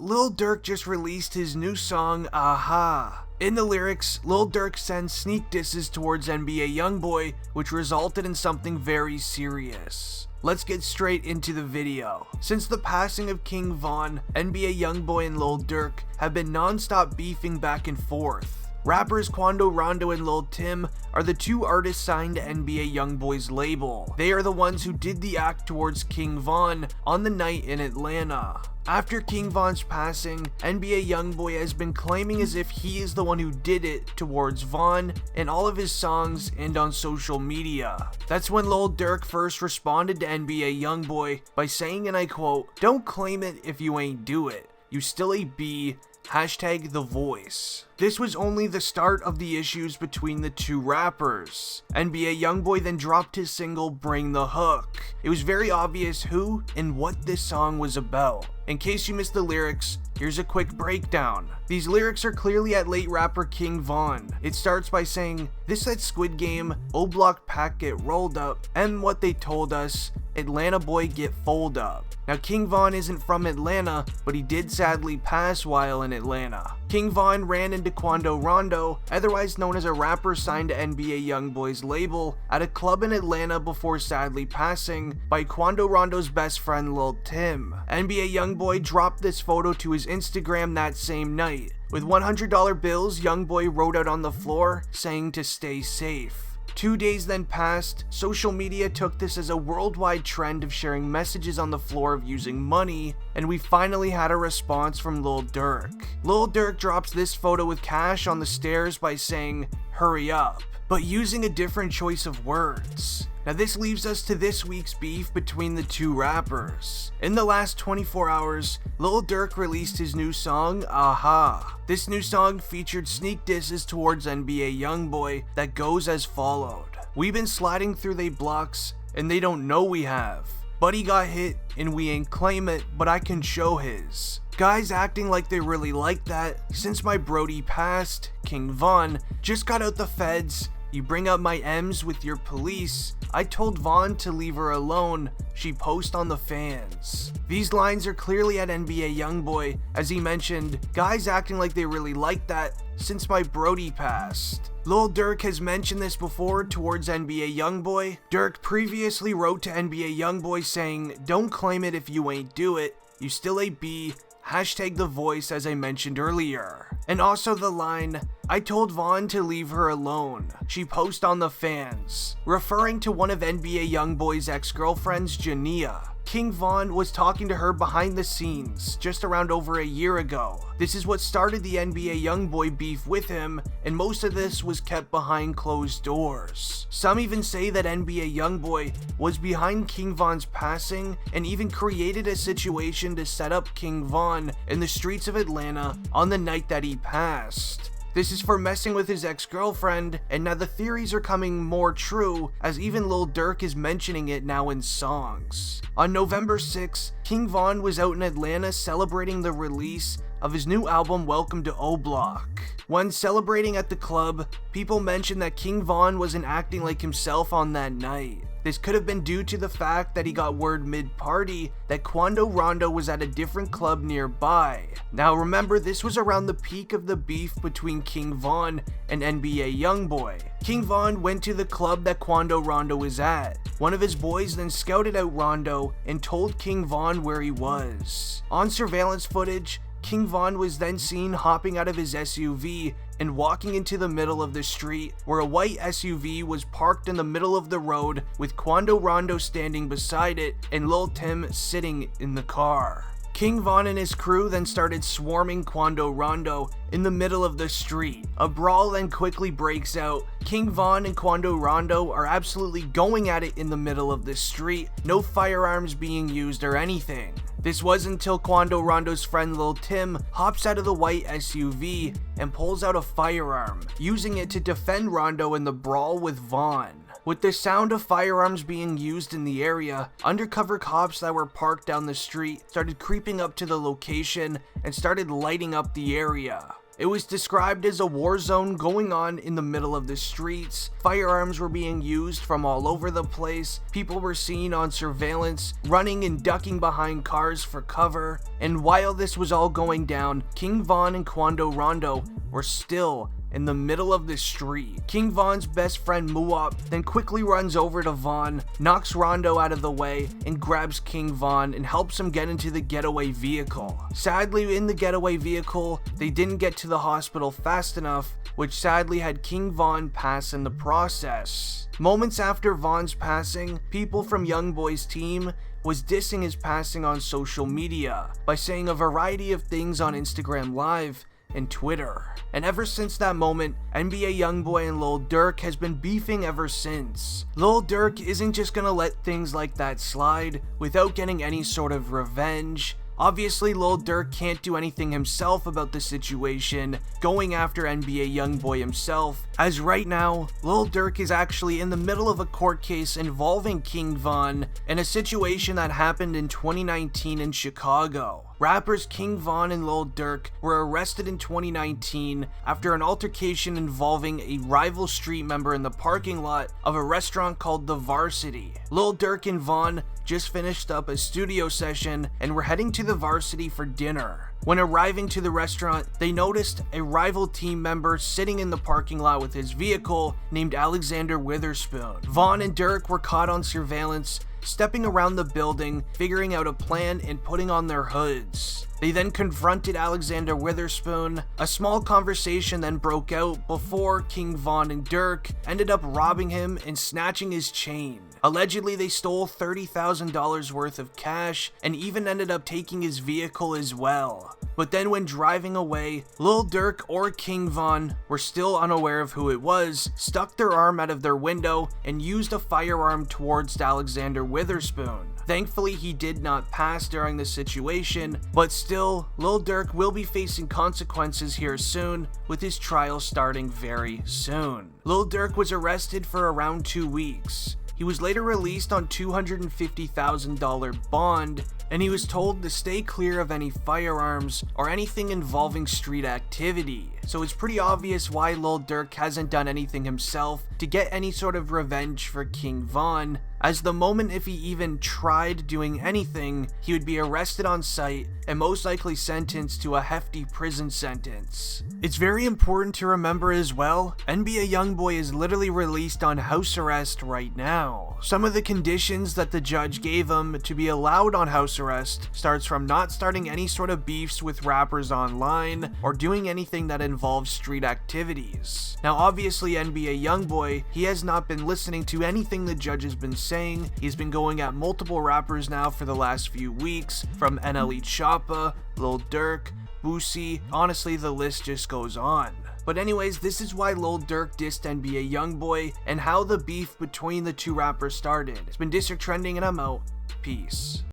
Lil Durk just released his new song, AHHH. In the lyrics, Lil Durk sends sneak disses towards NBA YoungBoy, which resulted in something very serious. Let's get straight into the video. Since the passing of King Von, NBA YoungBoy and Lil Durk have been non-stop beefing back and forth. Rappers Quando, Rondo, and Lil Tim are the two artists signed to NBA YoungBoy's label. They are the ones who did the act towards King Von on the night in Atlanta. After King Von's passing, NBA YoungBoy has been claiming as if he is the one who did it towards Von in all of his songs and on social media. That's when Lil Durk first responded to NBA YoungBoy by saying, and I quote, "Don't claim it if you ain't do it. You still a B, hashtag the voice." This was only the start of the issues between the two rappers. NBA YoungBoy then dropped his single Bring the Hook. It was very obvious who and what this song was about. In case you missed the lyrics, here's a quick breakdown. These lyrics are clearly at late rapper King Von. It starts by saying, "This that Squid Game, O Block pack get rolled up, and what they told us, Atlanta boy get fold up." Now King Von isn't from Atlanta, but he did sadly pass while in Atlanta. King Von ran into Quando Rondo, otherwise known as a rapper signed to NBA YoungBoy's label, at a club in Atlanta before sadly passing by Quando Rondo's best friend Lil Tim. NBA YoungBoy dropped this photo to his Instagram that same night. With $100 bills, YoungBoy wrote out on the floor saying to stay safe. 2 days then passed. Social media took this as a worldwide trend of sharing messages on the floor of using money, and we finally had a response from Lil Durk. Lil Durk drops this photo with cash on the stairs by saying, "Hurry up," but using a different choice of words. Now this leaves us to this week's beef between the two rappers. In the last 24 hours, Lil Durk released his new song, AHHH. This new song featured sneak disses towards NBA YoungBoy that goes as followed. "We've been sliding through they blocks, and they don't know we have. Buddy got hit, and we ain't claim it, but I can show his. Guys acting like they really like that. Since my brody passed, King Von, just got out the feds. You bring up my M's with your police. I told Von to leave her alone. She post on the fans." These lines are clearly at NBA YoungBoy, as he mentioned, "Guys acting like they really like that since my brody passed." Lil Durk has mentioned this before towards NBA YoungBoy. Durk previously wrote to NBA YoungBoy saying, "Don't claim it if you ain't do it. You still a B, hashtag the voice," as I mentioned earlier. And also the line, "I told Von to leave her alone. She post on the fans," referring to one of NBA YoungBoy's ex-girlfriends, Jania. King Von was talking to her behind the scenes just around over a year ago. This is what started the NBA YoungBoy beef with him, and most of this was kept behind closed doors. Some even say that NBA YoungBoy was behind King Von's passing and even created a situation to set up King Von in the streets of Atlanta on the night that he passed. This is for messing with his ex-girlfriend, and now the theories are coming more true, as even Lil Durk is mentioning it now in songs. On November 6th, King Von was out in Atlanta celebrating the release of his new album Welcome to O Block. When celebrating at the club, people mentioned that King Von wasn't acting like himself on that night. This could have been due to the fact that he got word mid-party that Quando Rondo was at a different club nearby. Now remember, this was around the peak of the beef between King Von and NBA YoungBoy. King Von went to the club that Quando Rondo was at. One of his boys then scouted out Rondo and told King Von where he was. On surveillance footage, King Von was then seen hopping out of his SUV and walking into the middle of the street, where a white SUV was parked in the middle of the road with Quando Rondo standing beside it and Lil Tim sitting in the car. King Von and his crew then started swarming Quando Rondo in the middle of the street. A brawl then quickly breaks out. King Von and Quando Rondo are absolutely going at it in the middle of the street, no firearms being used or anything. This was until Quando Rondo's friend Lil Tim hops out of the white SUV and pulls out a firearm, using it to defend Rondo in the brawl with Von. With the sound of firearms being used in the area, undercover cops that were parked down the street started creeping up to the location and started lighting up the area. It was described as a war zone going on in the middle of the streets. Firearms were being used from all over the place. People were seen on surveillance, running and ducking behind cars for cover. And while this was all going down, King Von and Quando Rondo were still in the middle of the street. King Von's best friend Muop then quickly runs over to Von, knocks Rondo out of the way, and grabs King Von and helps him get into the getaway vehicle. Sadly, in the getaway vehicle, they didn't get to the hospital fast enough, which sadly had King Von pass in the process. Moments after Von's passing, people from YoungBoy's team was dissing his passing on social media by saying a variety of things on Instagram Live and Twitter. And ever since that moment, NBA YoungBoy and Lil Durk has been beefing ever since. Lil Durk isn't just gonna let things like that slide without getting any sort of revenge. Obviously, Lil Durk can't do anything himself about the situation, going after NBA YoungBoy himself, as right now, Lil Durk is actually in the middle of a court case involving King Von in a situation that happened in 2019 in Chicago. Rappers King Von and Lil Durk were arrested in 2019 after an altercation involving a rival street member in the parking lot of a restaurant called The Varsity. Lil Durk and Von just finished up a studio session and were heading to the Varsity for dinner. When arriving to the restaurant, they noticed a rival team member sitting in the parking lot with his vehicle named Alexander Witherspoon. Von and Durk were caught on surveillance, stepping around the building, figuring out a plan, and putting on their hoods. They then confronted Alexander Witherspoon. A small conversation then broke out before King Von and Durk ended up robbing him and snatching his chain. Allegedly, they stole $30,000 worth of cash and even ended up taking his vehicle as well. But then when driving away, Lil Durk or King Von were still unaware of who it was, stuck their arm out of their window, and used a firearm towards Alexander Witherspoon. Thankfully, he did not pass during the situation, but still, Lil Durk will be facing consequences here soon, with his trial starting very soon. Lil Durk was arrested for around 2 weeks. He was later released on $250,000 bond, and he was told to stay clear of any firearms or anything involving street activity. So it's pretty obvious why Lil Durk hasn't done anything himself to get any sort of revenge for King Von, as the moment if he even tried doing anything, he would be arrested on sight and most likely sentenced to a hefty prison sentence. It's very important to remember as well, NBA YoungBoy is literally released on house arrest right now. Some of the conditions that the judge gave him to be allowed on house arrest starts from not starting any sort of beefs with rappers online or doing anything that involves street activities. Now obviously NBA YoungBoy, he has not been listening to anything the judge has been saying. He's been going at multiple rappers now for the last few weeks, from NLE Choppa, Lil Durk, Boosie, honestly the list just goes on. But anyways, this is why Lil Durk dissed NBA YoungBoy and how the beef between the two rappers started. It's been District Trending and I'm out. Peace.